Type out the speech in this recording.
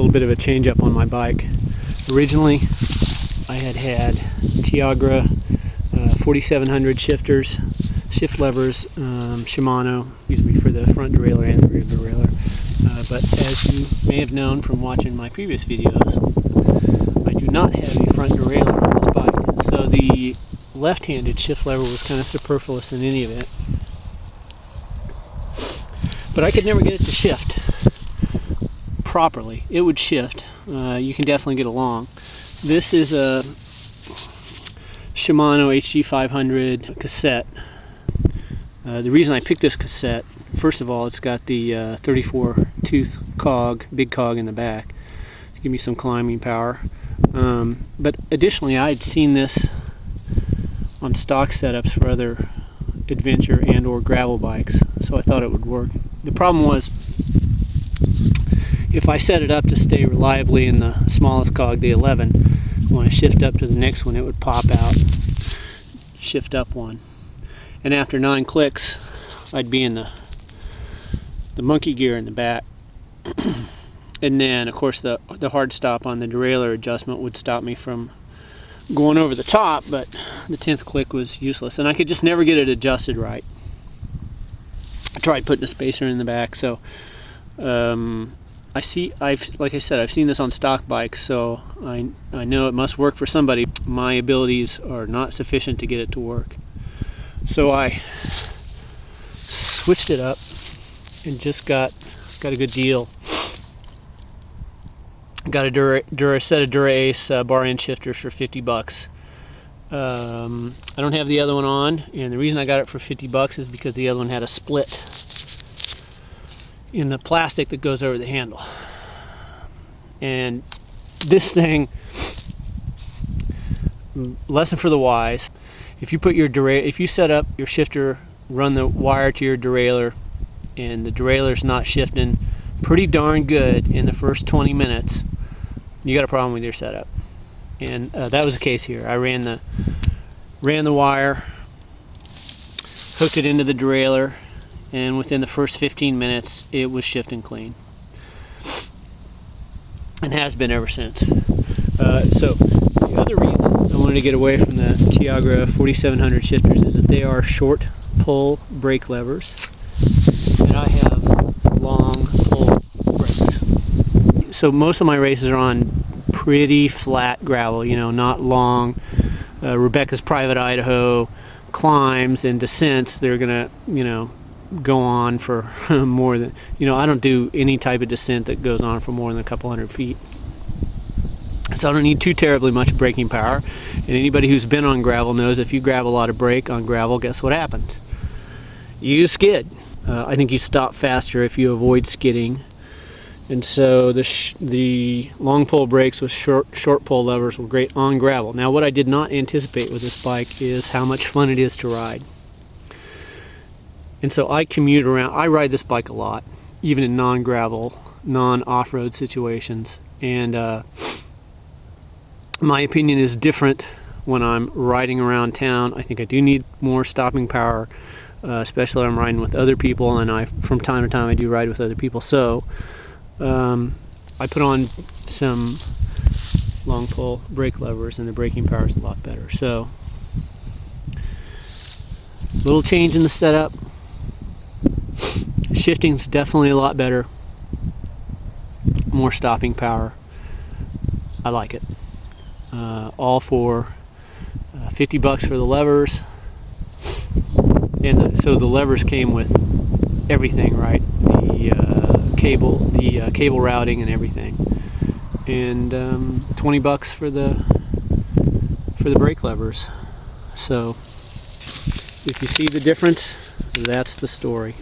little bit of a change up on my bike. Originally I had Tiagra 4700 shifters, shift levers, Shimano, for the front derailleur and the rear derailleur. But as you may have known from watching my previous videos, I do not have a front derailleur on this bike, so the left-handed shift lever was kind of superfluous in any event. But I could never get it to shift properly. It would shift. You can definitely get along. This is a Shimano HD500 cassette. The reason I picked this cassette, first of all, it's got the 34 tooth cog, big cog in the back to give me some climbing power. But additionally, I had seen this on stock setups for other adventure and or gravel bikes, so I thought it would work. The problem was, if I set it up to stay reliably in the smallest cog, the 11, when I shift up to the next one, it would pop out, shift up one. And after 9 clicks, I'd be in the monkey gear in the back. And then, of course, the hard stop on the derailleur adjustment would stop me from going over the top, but the 10th click was useless. And I could just never get it adjusted right. I tried putting a spacer in the back, so like I said, I've seen this on stock bikes, so I know it must work for somebody. My abilities are not sufficient to get it to work. So I switched it up and just got a good deal. Got a set of Dura Ace bar end shifters for $50. I don't have the other one on, and the reason I got it for $50 is because the other one had a split in the plastic that goes over the handle. And this thing, lesson for the wise, if you set up your shifter, run the wire to your derailleur, and the derailleur's not shifting pretty darn good in the first 20 minutes, you got a problem with your setup. And that was the case here. I ran the wire, hooked it into the derailleur, and within the first 15 minutes it was shifting clean, and has been ever since. So the other reason I wanted to get away from the Tiagra 4700 shifters is that they are short pull brake levers, and I have long pull brakes. So most of my races are on pretty flat gravel, not long. Rebecca's Private Idaho climbs and descents, they're gonna go on for more than, I don't do any type of descent that goes on for more than a couple hundred feet. So I don't need too terribly much braking power. And anybody who's been on gravel knows if you grab a lot of brake on gravel, guess what happens? You skid. I think you stop faster if you avoid skidding. And so the long pull brakes with short pull levers were great on gravel. Now, what I did not anticipate with this bike is how much fun it is to ride. And so I commute around. I ride this bike a lot, even in non-gravel, non-off-road situations. And my opinion is different when I'm riding around town. I think I do need more stopping power, especially when I'm riding with other people, and from time to time I do ride with other people. So I put on some long pull brake levers, and the braking power is a lot better. So little change in the setup. Shifting's definitely a lot better. More stopping power. I like it. All for $50 for the levers, and so the levers came with everything, right? The cable routing and everything, and $20 for the brake levers. So if you see the difference, that's the story.